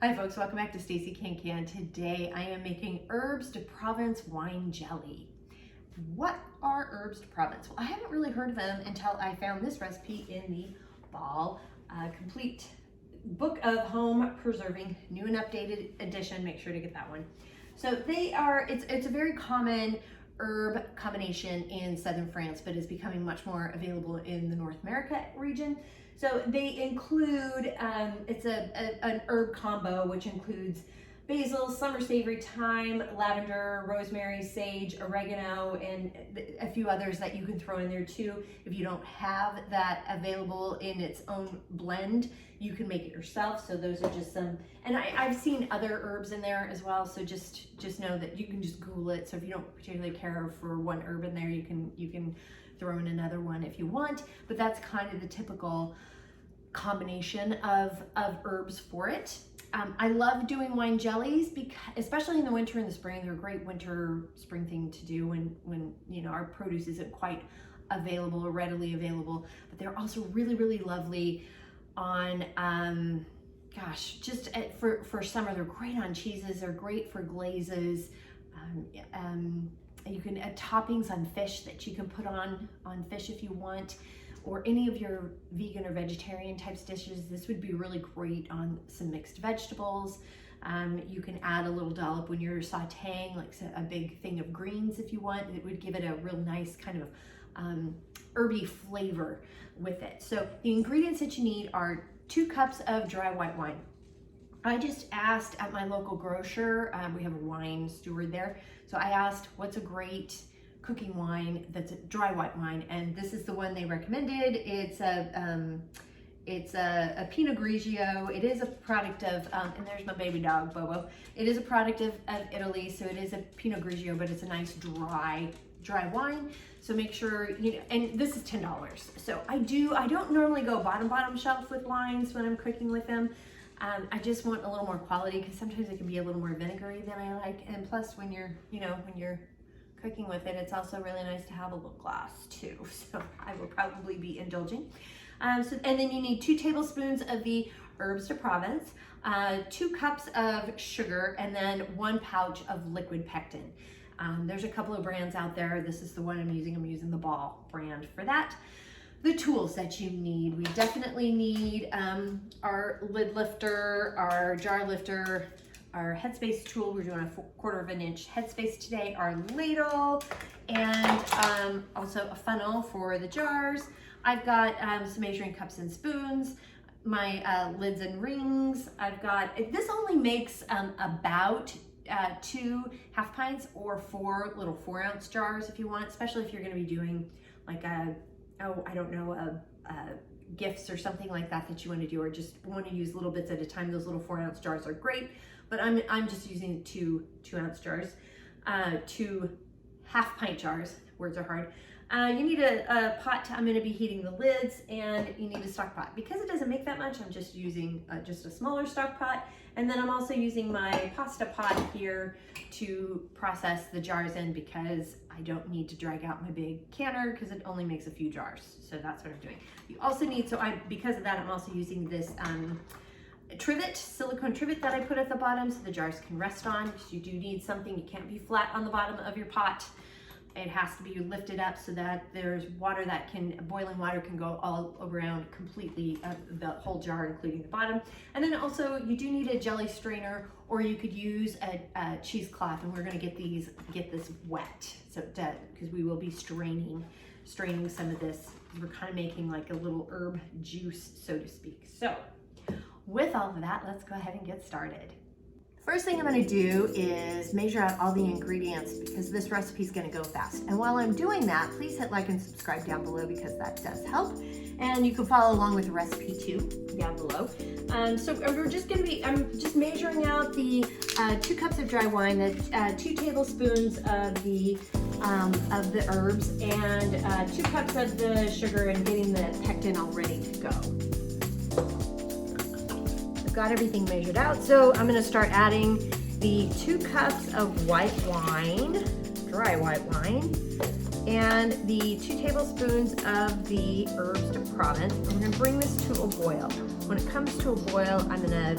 Hi folks, welcome back to Stacey Can. Today I am making herbs de Provence wine jelly. What are herbs de Provence? Well, I haven't really heard of them until I found this recipe in the Ball Complete Book of Home Preserving, new and updated edition. Make sure to get that one. So it's a very common herb combination in southern France, but is becoming much more available in the North America region. So they include, it's an herb combo, which includes basil, summer savory, thyme, lavender, rosemary, sage, oregano, and a few others that you can throw in there too. If you don't have that available in its own blend, you can make it yourself. So those are just some, and I've seen other herbs in there as well. So just know that you can just Google it. So if you don't particularly care for one herb in there, you can throw in another one if you want, but that's kind of the typical combination of herbs for it. I love doing wine jellies because, especially in the winter and the spring, they're a great winter spring thing to do when you know our produce isn't quite available or readily available. But they're also really lovely on for summer. They're great on cheeses. They're great for glazes. You can add toppings on fish that you can put on fish if you want, or any of your vegan or vegetarian types dishes. This would be really great on some mixed vegetables. You can add a little dollop when you're sauteing, like a big thing of greens if you want. It would give it a real nice kind of herby flavor with it. So the ingredients that you need are 2 cups of dry white wine. I just asked at my local grocer, we have a wine steward there, so I asked what's a great cooking wine that's a dry white wine, and this is the one they recommended. It's a Pinot Grigio. It is a product of, and there's my baby dog Bobo. It is a product of Italy, so it is a Pinot Grigio, but it's a nice dry wine. So make sure, you know, and this is $10. So I don't normally go bottom shelf with wines when I'm cooking with them. I just want a little more quality because sometimes it can be a little more vinegary than I like. And plus when you're cooking with it, it's also really nice to have a little glass too. So I will probably be indulging. And then you need 2 tablespoons of the herbs de Provence, 2 cups of sugar, and then 1 pouch of liquid pectin. There's a couple of brands out there. This is the one I'm using. I'm using the Ball brand for that. The tools that you need. We definitely need our lid lifter, our jar lifter, our Headspace tool. We're doing a 1/4 of an inch Headspace today, our ladle, and also a funnel for the jars. I've got some measuring cups and spoons, my lids and rings. I've got, this only makes about 2 half pints or 4 little 4-ounce jars if you want, especially if you're going to be doing like gifts or something like that you want to do, or just want to use little bits at a time. Those little 4-ounce jars are great, but I'm just using 2 2-ounce jars, 2 half pint jars. Words are hard. You need a pot. I'm going to be heating the lids, and you need a stock pot. Because it doesn't make that much, I'm just using just a smaller stock pot. And then I'm also using my pasta pot here to process the jars in, because I don't need to drag out my big canner because it only makes a few jars. So that's what I'm doing. You also need, because of that, I'm also using this trivet, silicone trivet that I put at the bottom so the jars can rest on. Because you do need something. You can't be flat on the bottom of your pot. It has to be lifted up so that there's water boiling water can go all around completely the whole jar, including the bottom. And then also you do need a jelly strainer, or you could use a cheesecloth, and we're gonna get this wet, so because we will be straining some of this. We're kind of making like a little herb juice, so to speak. So with all of that, let's go ahead and get started. First thing I'm going to do is measure out all the ingredients, because this recipe is going to go fast. And while I'm doing that, please hit like and subscribe down below, because that does help. And you can follow along with the recipe too down below. So we're just going to be, I'm just measuring out the 2 cups of dry wine, the 2 tablespoons of the herbs, and 2 cups of the sugar, and getting the pectin all ready to go. Got everything measured out, so I'm going to start adding the 2 cups of white wine, dry white wine, and the 2 tablespoons of the herbs de Provence. I'm going to bring this to a boil. When it comes to a boil, I'm gonna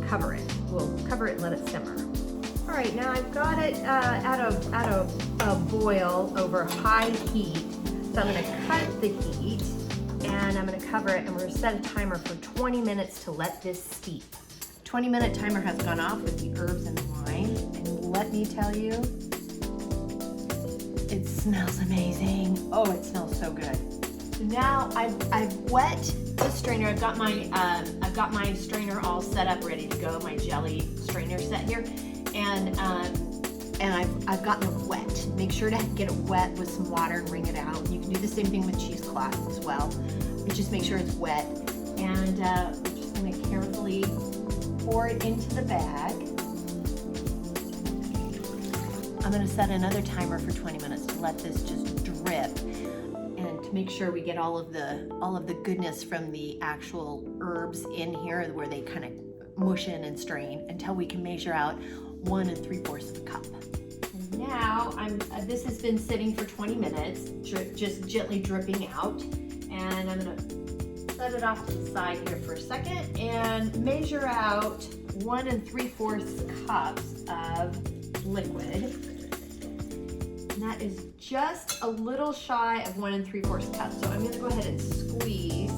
cover it. We'll cover it and let it simmer. All right, now I've got it at a boil over high heat. So I'm gonna cut the heat and I'm gonna cover it, and we're gonna set a timer for 20 minutes to let this steep. 20-minute timer has gone off with the herbs and wine, and let me tell you, it smells amazing. Oh, it smells so good. So now I've wet the strainer. I've got my strainer all set up, ready to go. My jelly strainer set here, and I've gotten it wet. Make sure to get it wet with some water and wring it out. You can do the same thing with cheesecloth as well. But just make sure it's wet, and we're just going to carefully pour it into the bag. I'm going to set another timer for 20 minutes to let this just drip, and to make sure we get all of the goodness from the actual herbs in here, where they kind of mush in and strain, until we can measure out 1 3/4 cup. And now this has been sitting for 20 minutes, just gently dripping out, and I'm going to set it off to the side here for a second and measure out 1 3/4 cups of liquid. And that is just a little shy of 1 3/4 cups. So I'm going to go ahead and squeeze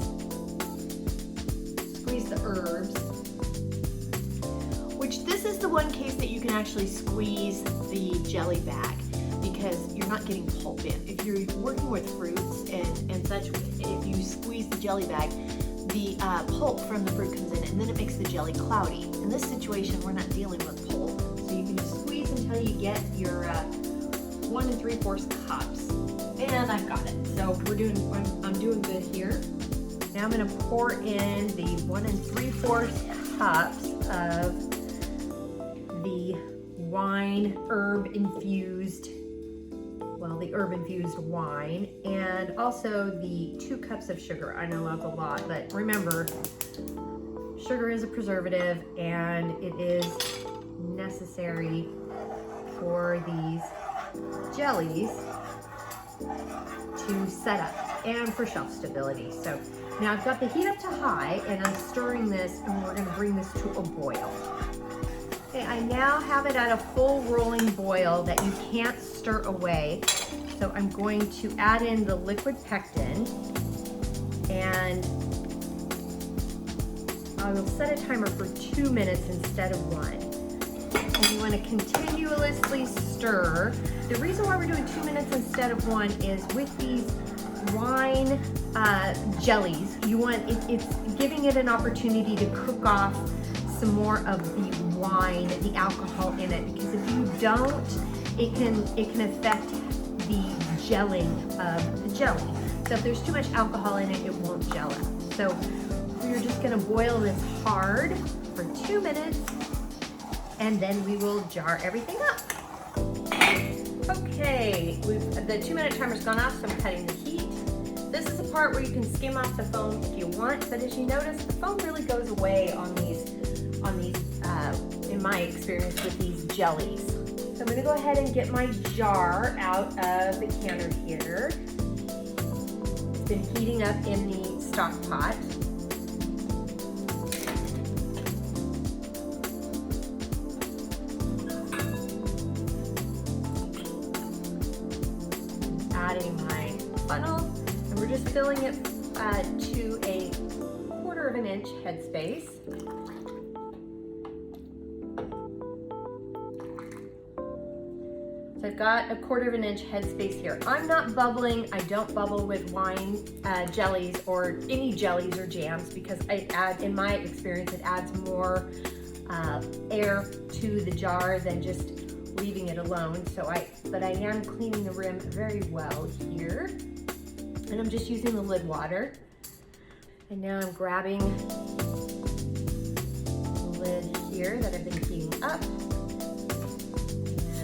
the herbs. Which this is the one case that you can actually squeeze the jelly bag, because you're not getting pulp in. If you're working with fruits and such, if you squeeze the jelly bag, the pulp from the fruit comes in, and then it makes the jelly cloudy. In this situation, we're not dealing with pulp, so you can just squeeze until you get your 1 3/4 cups, and I've got it. So I'm doing good here. Now I'm going to pour in the 1 3/4 cups of the wine, herb infused wine, and also the 2 cups of sugar. I know that's a lot, but remember, sugar is a preservative, and it is necessary for these jellies to set up and for shelf stability. So now I've got the heat up to high, and I'm stirring this, and we're going to bring this to a boil. Okay, I now have it at a full rolling boil that you can't stir away. So I'm going to add in the liquid pectin, and I will set a timer for 2 minutes instead of 1. And you want to continuously stir. The reason why we're doing 2 minutes instead of 1 is with these wine jellies, it's giving it an opportunity to cook off some more of the wine, the alcohol in it, because if you don't, it can affect the gelling of the jelly. So if there's too much alcohol in it, it won't gel out. So we're just going to boil this hard for 2 minutes, and then we will jar everything up. Okay, the 2-minute timer's gone off, so I'm cutting the heat. This is the part where you can skim off the foam if you want, but as you notice, the foam really goes away on these, in my experience with these jellies. So I'm gonna go ahead and get my jar out of the canner here. It's been heating up in the stock pot. Adding my funnel, and we're just filling it to a 1/4 inch headspace. So I've got a 1/4 inch headspace here. I'm not bubbling. I don't bubble with wine jellies or any jellies or jams, because in my experience, it adds more air to the jar than just leaving it alone. But I am cleaning the rim very well here, and I'm just using the lid water. And now I'm grabbing the lid here that I've been heating up,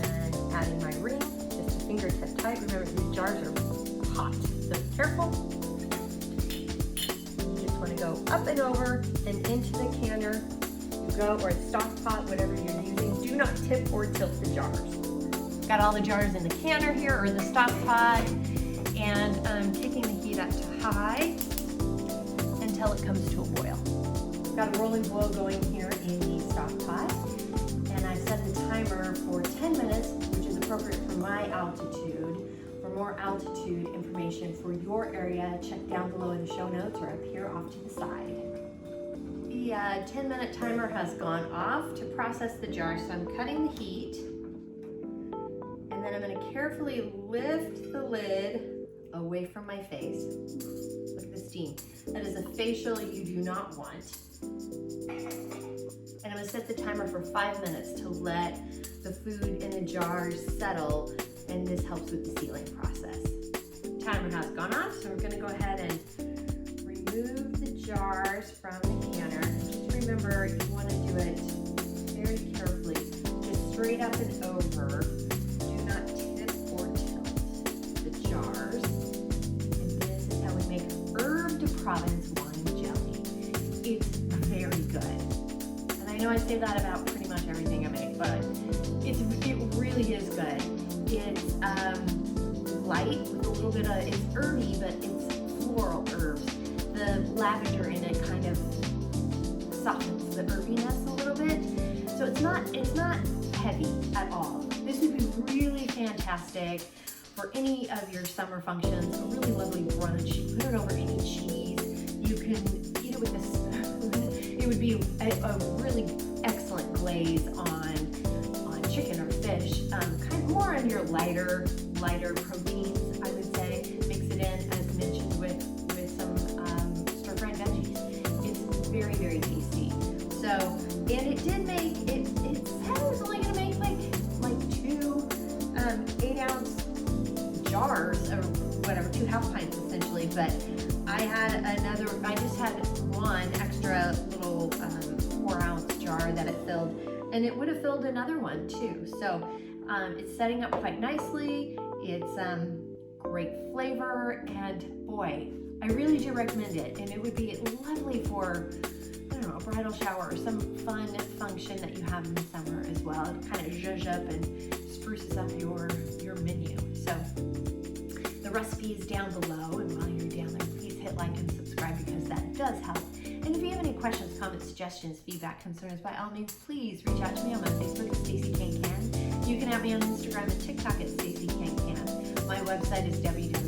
and adding my ring, just a fingertip tight. Remember, these jars are hot, so careful. You just want to go up and over and into the canner. Or a stock pot, whatever you're using. Do not tip or tilt the jars. Got all the jars in the canner here, or the stock pot, and I'm taking the heat up to high until it comes to a boil. got a rolling boil going here in the stock pot, and I've set the timer for 10 minutes, which is appropriate for my altitude. For more altitude information for your area, check down below in the show notes or up here off to the side. The 10-minute timer has gone off to process the jar, so I'm cutting the heat, and then I'm going to carefully lift the lid away from my face. Look at the steam. That is a facial you do not want. And I'm going to set the timer for 5 minutes to let the food in the jars settle, and this helps with the sealing process. Timer has gone off, so we're going to go ahead and remove the jars from the canner. Just remember, you want to do it very carefully, just straight up and over. Do not tip or tilt the jars. And this is how we make herb de Provence wine jelly. It's very good. And I know I say that about pretty much everything I make, but it really is good. It's light with a little bit of, it's herby, but it's floral herbs. The lavender in it kind of softens the herbiness a little bit. So it's not heavy at all. This would be really fantastic for any of your summer functions, a really lovely brunch. You put it over any cheese. You can eat it with this. It would be a really excellent glaze on chicken or fish. Kind of more on your lighter proteins, I would say. Mix it in, as mentioned, with some stir-fried veggies. It's very, very tasty. So, and it did make, it said it was only going to make like 2 8-ounce jars, or whatever, 2 half pints essentially, but I just had one extra little 4-ounce jar that it filled, and it would have filled another one too. So it's setting up quite nicely. It's great flavor, and boy, I really do recommend it. And it would be lovely for, I don't know, a bridal shower or some fun function that you have in the summer as well. It kind of zhuzh up and spruces up your menu. So the recipe is down below, and while you're down there, please hit like and subscribe because that does help. And if you have any questions, comments, suggestions, feedback, concerns, by all means, please reach out to me on my Facebook at Stacey Can. You can have me on Instagram and TikTok at Stacey Can. My website is www